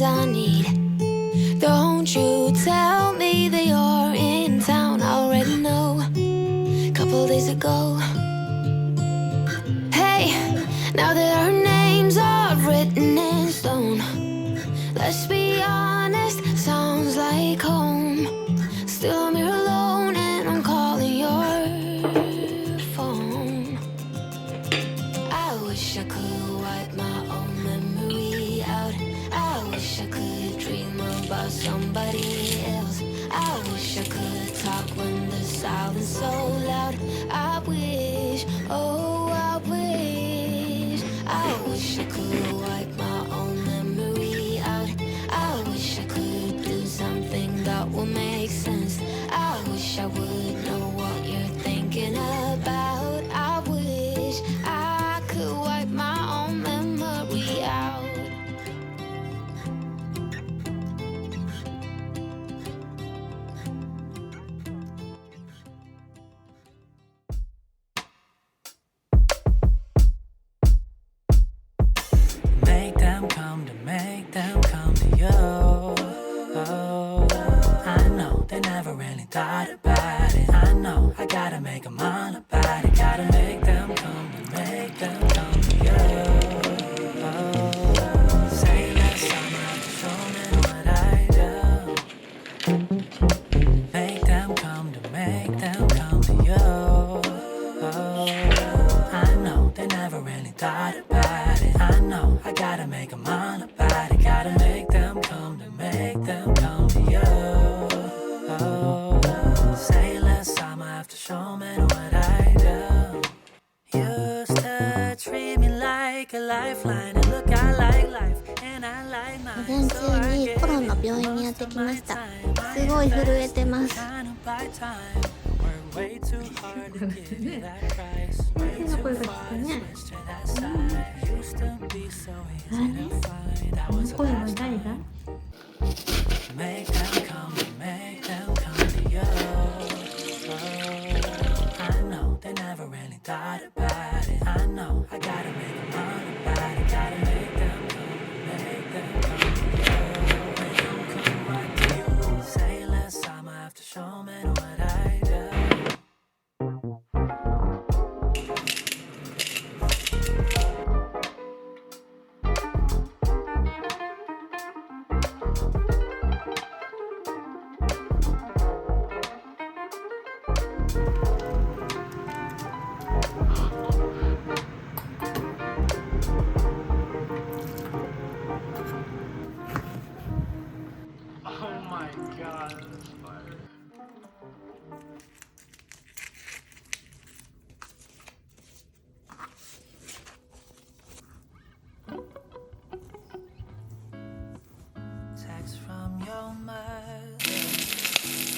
I need. Don't you tell me that you're in town. I already know. Couple days ago. Hey, now that our names are written in stone, let's be honest, sounds like home. Still I'm here alone and I'm calling your phone. I wish I could wipe my own memory out. I wish I could dream about somebody else. I wish I could talk when the silence so loud. I wish, oh I wish I could wipe my own memory out. I wish I could do something that will make sense. I wish I would know what you're thinking about. I wish I could wipe my own memory out. Make them come to you. Oh, I know they never really thought about it. I know I gotta make them all about it. Gotta make them come to you. Oh, say last summer, show me what I do. Make them come to you. Oh, I know they never really thought about it. I know I gotta make them all about it. Gotta make them come to you. Oh, say less time I have to show me what I do. Used to treat me like a lifeline. And look, I like life and I like mine. 午前中にコロナ病院にやってきました。すごい震えてます。Way too hard to give that price. 先生の声が聞くね。Used to be so easy to find. I was 声は誰だ？ make them come to you. Oh, I know they never really thought about it. I know I gotta make them all about it. Gotta make them come to you. Make them come right to you. Say less time I have to show me what I do. Oh my god, this fire. Text from your mother,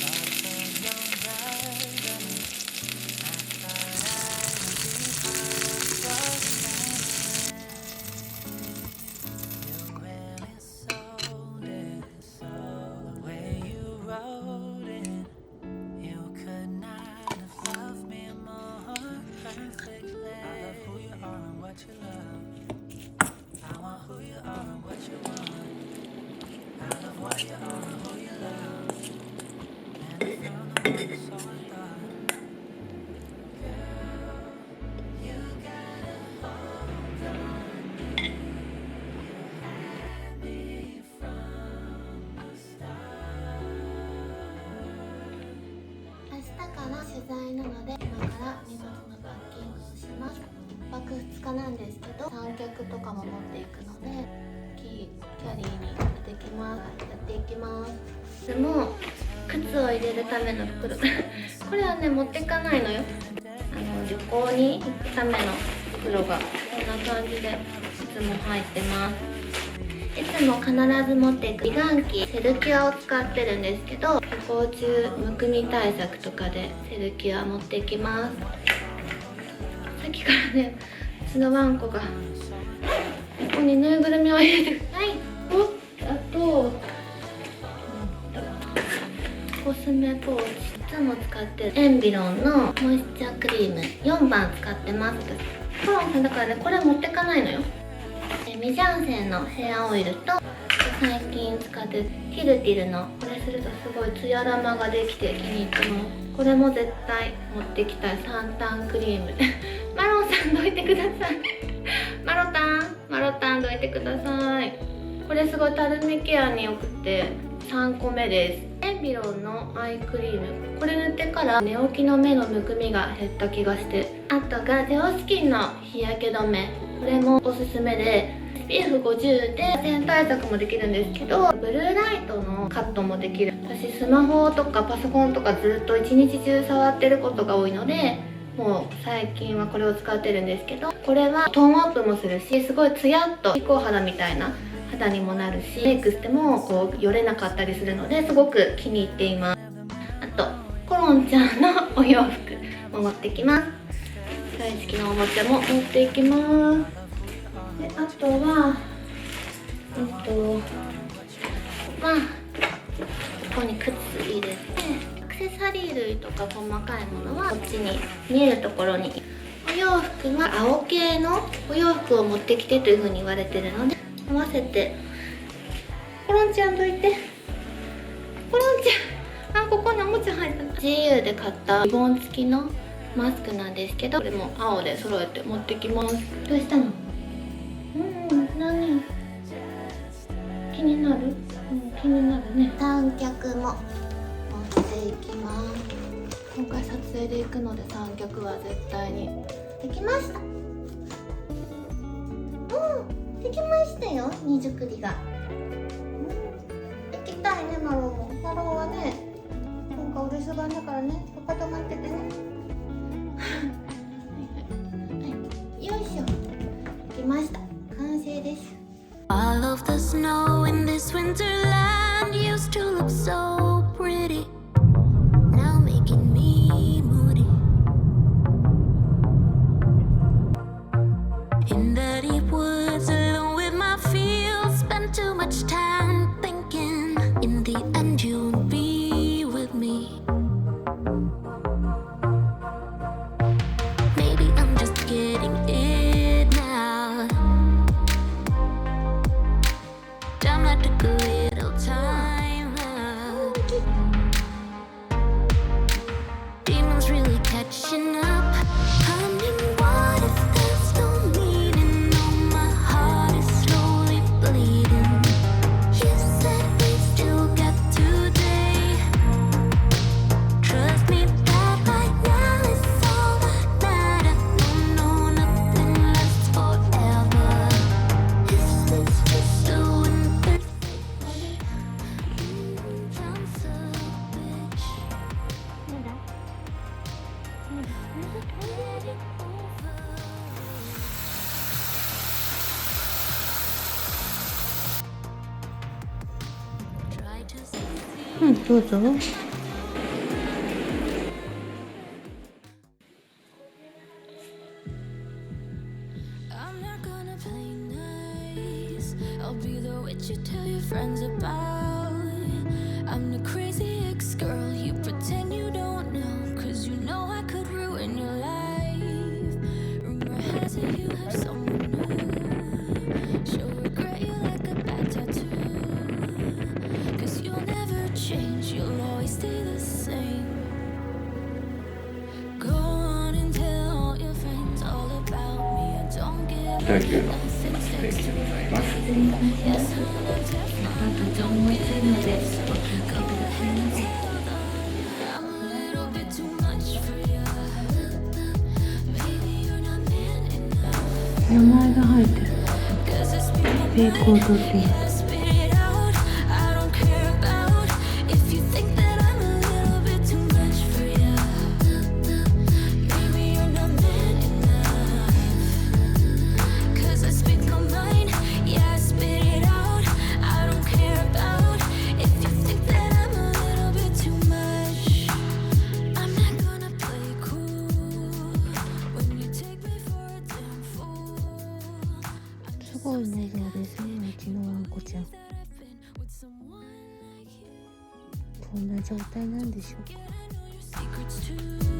thoughts of your brother. I thought I would be part of your family. You really sold it, so the way you wrote it, you could not have loved me more perfectly. I love who you are and what you love. I want who you are and what you want. I love what you are and who you love. And I found the one so I thought, girl, you gotta hold on me. You had me from the start. 明日から取材なので、今から荷物のパッキングをします。1泊2日なんですけど、三脚とかも持っていくので、キャリーに入れてきます。やっていきます。でも靴を入れるための袋これはね持っていかないのよ。旅行に行くための袋がこんな感じでいつも入ってます。いつも必ず持っていく美顔器セルキュアを使ってるんですけど、旅行中むくみ対策とかでセルキュア持っていきます。さっきからねうちのワンコがここにぬいぐるみを入れてはいおあとコスメポーチ、いつも使ってるエンビロンのモイスチャークリーム4番使ってます。コロンさんだからねこれ持ってかないのよ。メミジャンセンのヘアオイルと、最近使ってるティルティルのこれするとすごいツヤ玉ができて気に入ってます。これも絶対持ってきたいサンタンクリームマロンさんどいてくださいマロタンどいてください。これすごいたるみケアによくて3個目です。エンビロンのアイクリーム、これ塗ってから寝起きの目のむくみが減った気がして、あとがゼオスキンの日焼け止め、これもおすすめで SPF50 で全対策もできるんですけど、ブルーライトのカットもできる。私スマホとかパソコンとかずっと一日中触ってることが多いので、もう最近はこれを使ってるんですけど、これはトーンアップもするし、すごいツヤっと気候肌みたいな肌にもなるし、メイクしてもこうよれなかったりするのですごく気に入っています。あとコロンちゃんのお洋服も持ってきます。大好きなおもちゃも持っていきます。であとはここに靴入れて、アクセサリー類とか細かいものはこっちに見えるところに。お洋服は青系のお洋服を持ってきてという風に言われてるので、合わせてコロンちゃんどいて、コロンちゃん、ここにおもちゃ入った。 GU で買ったリボン付きのマスクなんですけど、これも青で揃えて持ってきます。どうしたの？何？気になる？気になるね。三脚も持っていきます。今回撮影で行くので三脚は絶対に。できました。できましたよ、荷造りが。行きたいね、マロも。マロはね、今回お留守番だからね、パパと待っててねよいしょ、できました。完成です。 All of the snow in this winterland used to look so pretty, now making me moody. In the deep woods alone with my fields, spent too much time thinking in the end you'll be with me. Maybe I'm just getting it now. Damn, I took a little time out. Demons really catching up. Honey, what if there's no meaning? Oh, my heart is slowly bleeding. You said we still got today. Trust me that right now is all that matters. No, nothing lasts forever. This is just a winter thing. I'm so bitch. Let it over. どうぞ。I'm not gonna play nice. I'll be the witch you tell your friends about. I'm the crazy ex-girl you pretend you don't know, 'cause you know I could ruin your life. Rumor has it you have someone new. She'll regret you like a bad tattoo, 'cause you'll never change, you'll always stay the same. Go on and tell all your friends all about me. I don't give 大級のステーキでございます。思いついので、 I'm a little bit too much for you. Maybe you're not man enough. 名前が入ってる。 Cause it's been ベイコートっていう。 spit it out. I don't care about if you think that I'm a little bit too much for you. Maybe you're not man enough. Cause I speak my mind, yeah, I spit it out. I don't care about if you think that I'm a little bit too much. I'm not gonna play cool when you take me for a damn fool. すごいね、そうですね、うちのワンコちゃん。 With someone like you, こんな状態なんでしょうか。 secrets too.